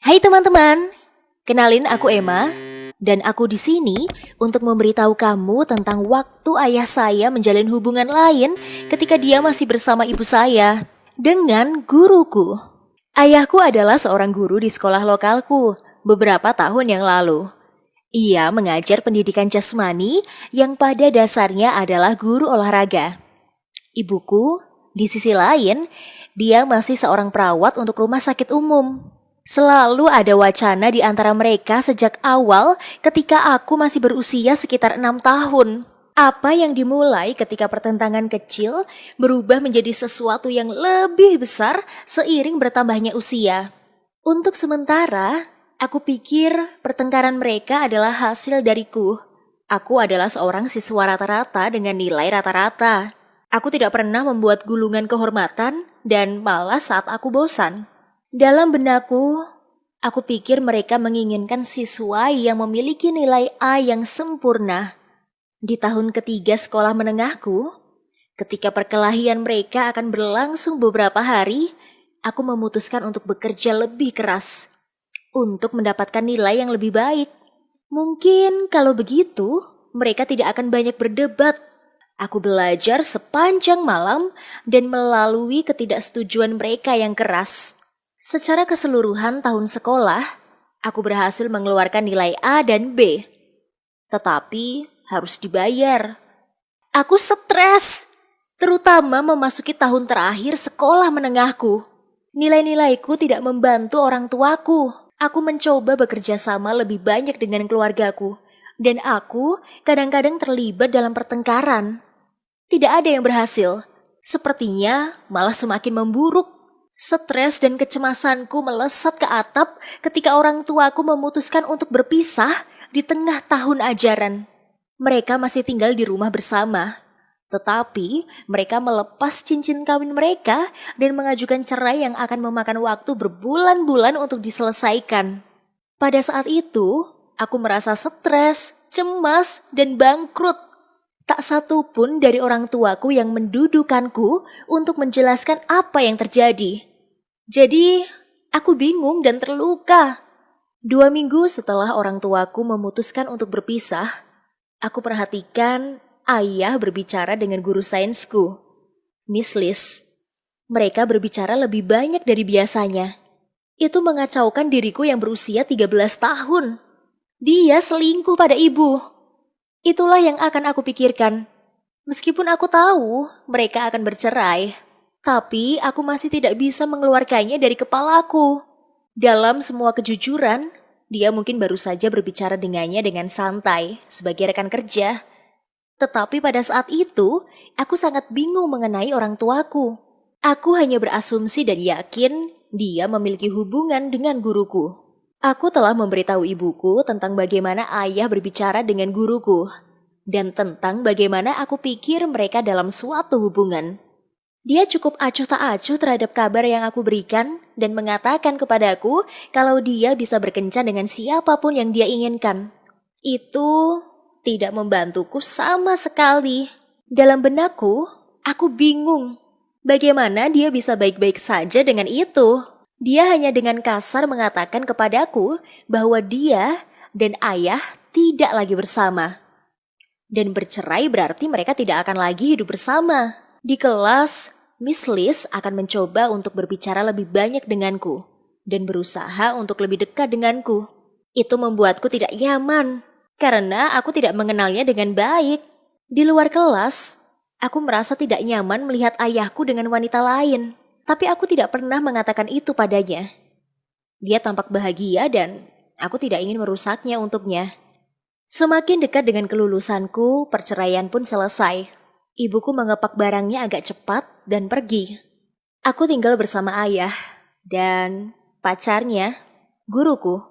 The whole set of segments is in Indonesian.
Hai teman-teman, kenalin aku Emma dan aku di sini untuk memberitahu kamu tentang waktu ayah saya menjalin hubungan lain ketika dia masih bersama ibu saya dengan guruku. Ayahku adalah seorang guru di sekolah lokalku beberapa tahun yang lalu. Ia mengajar pendidikan jasmani yang pada dasarnya adalah guru olahraga. Ibuku, di sisi lain, dia masih seorang perawat untuk rumah sakit umum. Selalu ada wacana di antara mereka sejak awal ketika aku masih berusia sekitar 6 tahun. Apa yang dimulai ketika pertentangan kecil berubah menjadi sesuatu yang lebih besar seiring bertambahnya usia. Untuk sementara, aku pikir pertengkaran mereka adalah hasil dariku. Aku adalah seorang siswa rata-rata dengan nilai rata-rata. Aku tidak pernah membuat gulungan kehormatan dan malas saat aku bosan. Dalam benakku, aku pikir mereka menginginkan siswa yang memiliki nilai A yang sempurna. Di tahun ketiga sekolah menengahku, ketika perkelahian mereka akan berlangsung beberapa hari, aku memutuskan untuk bekerja lebih keras untuk mendapatkan nilai yang lebih baik. Mungkin kalau begitu, mereka tidak akan banyak berdebat. Aku belajar sepanjang malam dan melalui ketidaksetujuan mereka yang keras. Secara keseluruhan tahun sekolah, aku berhasil mengeluarkan nilai A dan B. Tetapi harus dibayar. Aku stres, terutama memasuki tahun terakhir sekolah menengahku. Nilai-nilaiku tidak membantu orang tuaku. Aku mencoba bekerja sama lebih banyak dengan keluargaku. Dan aku kadang-kadang terlibat dalam pertengkaran. Tidak ada yang berhasil. Sepertinya malah semakin memburuk. Stres dan kecemasanku melesat ke atap ketika orang tuaku memutuskan untuk berpisah di tengah tahun ajaran. Mereka masih tinggal di rumah bersama. Tetapi mereka melepas cincin kawin mereka dan mengajukan cerai yang akan memakan waktu berbulan-bulan untuk diselesaikan. Pada saat itu, aku merasa stres, cemas, dan bangkrut. Tak satu pun dari orang tuaku yang mendudukanku untuk menjelaskan apa yang terjadi. Jadi, aku bingung dan terluka. 2 minggu setelah orang tuaku memutuskan untuk berpisah, aku perhatikan ayah berbicara dengan guru sainsku, Miss Liz. Mereka berbicara lebih banyak dari biasanya. Itu mengacaukan diriku yang berusia 13 tahun. Dia selingkuh pada ibu. Itulah yang akan aku pikirkan. Meskipun aku tahu mereka akan bercerai, tapi aku masih tidak bisa mengeluarkannya dari kepalaku. Dalam semua kejujuran, dia mungkin baru saja berbicara dengannya dengan santai sebagai rekan kerja. Tetapi pada saat itu, aku sangat bingung mengenai orang tuaku. Aku hanya berasumsi dan yakin dia memiliki hubungan dengan guruku. Aku telah memberitahu ibuku tentang bagaimana ayah berbicara dengan guruku dan tentang bagaimana aku pikir mereka dalam suatu hubungan. Dia cukup acuh tak acuh terhadap kabar yang aku berikan dan mengatakan kepadaku kalau dia bisa berkencan dengan siapapun yang dia inginkan. Itu tidak membantuku sama sekali. Dalam benakku, aku bingung. Bagaimana dia bisa baik-baik saja dengan itu? Dia hanya dengan kasar mengatakan kepadaku bahwa dia dan ayah tidak lagi bersama. Dan bercerai berarti mereka tidak akan lagi hidup bersama. Di kelas, Miss Liz akan mencoba untuk berbicara lebih banyak denganku dan berusaha untuk lebih dekat denganku. Itu membuatku tidak nyaman karena aku tidak mengenalnya dengan baik. Di luar kelas, aku merasa tidak nyaman melihat ayahku dengan wanita lain. Tapi aku tidak pernah mengatakan itu padanya. Dia tampak bahagia dan aku tidak ingin merusaknya untuknya. Semakin dekat dengan kelulusanku, perceraian pun selesai. Ibuku mengepak barangnya agak cepat dan pergi. Aku tinggal bersama ayah dan pacarnya, guruku.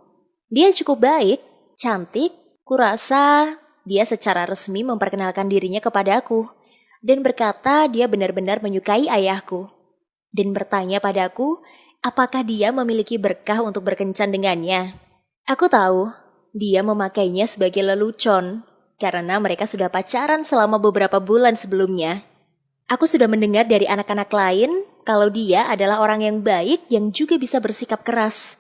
Dia cukup baik, cantik, kurasa dia secara resmi memperkenalkan dirinya kepadaku dan berkata dia benar-benar menyukai ayahku. Dan bertanya padaku, apakah dia memiliki berkah untuk berkencan dengannya. Aku tahu, dia memakainya sebagai lelucon, karena mereka sudah pacaran selama beberapa bulan sebelumnya. Aku sudah mendengar dari anak-anak lain, kalau dia adalah orang yang baik yang juga bisa bersikap keras.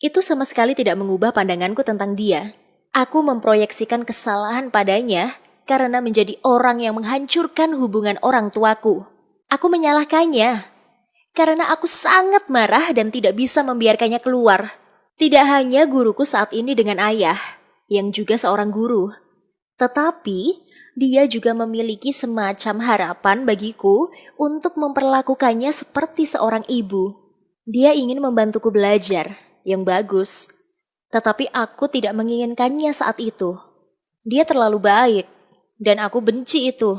Itu sama sekali tidak mengubah pandanganku tentang dia. Aku memproyeksikan kesalahan padanya karena menjadi orang yang menghancurkan hubungan orang tuaku. Aku menyalahkannya karena aku sangat marah dan tidak bisa membiarkannya keluar. Tidak hanya guruku saat ini dengan ayah, yang juga seorang guru, tetapi dia juga memiliki semacam harapan bagiku untuk memperlakukannya seperti seorang ibu. Dia ingin membantuku belajar yang bagus, tetapi aku tidak menginginkannya saat itu. Dia terlalu baik, dan aku benci itu.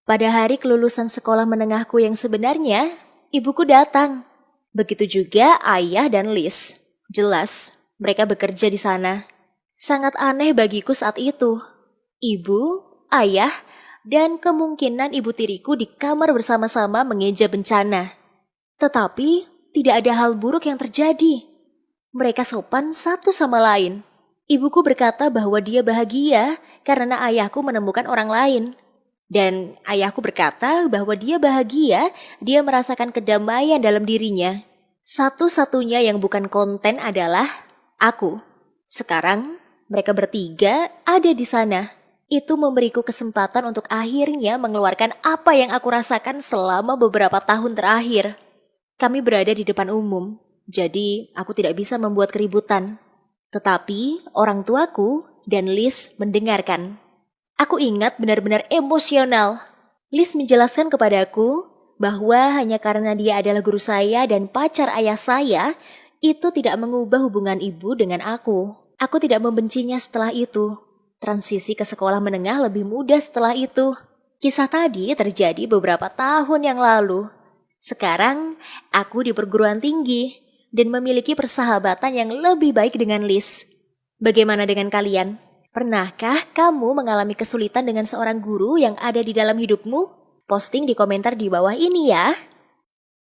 Pada hari kelulusan sekolah menengahku yang sebenarnya, ibuku datang. Begitu juga ayah dan Liz. Jelas, mereka bekerja di sana. Sangat aneh bagiku saat itu. Ibu, ayah, dan kemungkinan ibu tiriku di kamar bersama-sama mengeja bencana. Tetapi, tidak ada hal buruk yang terjadi. Mereka sopan satu sama lain. Ibuku berkata bahwa dia bahagia karena ayahku menemukan orang lain. Dan ayahku berkata bahwa dia bahagia, dia merasakan kedamaian dalam dirinya. Satu-satunya yang bukan konten adalah aku. Sekarang mereka bertiga ada di sana. Itu memberiku kesempatan untuk akhirnya mengeluarkan apa yang aku rasakan selama beberapa tahun terakhir. Kami berada di depan umum, jadi aku tidak bisa membuat keributan. Tetapi orang tuaku dan Liz mendengarkan. Aku ingat benar-benar emosional. Liz menjelaskan kepadaku bahwa hanya karena dia adalah guru saya dan pacar ayah saya, itu tidak mengubah hubungan ibu dengan aku. Aku tidak membencinya setelah itu. Transisi ke sekolah menengah lebih mudah setelah itu. Kisah tadi terjadi beberapa tahun yang lalu. Sekarang, aku di perguruan tinggi dan memiliki persahabatan yang lebih baik dengan Liz. Bagaimana dengan kalian? Pernahkah kamu mengalami kesulitan dengan seorang guru yang ada di dalam hidupmu? Posting di komentar di bawah ini ya.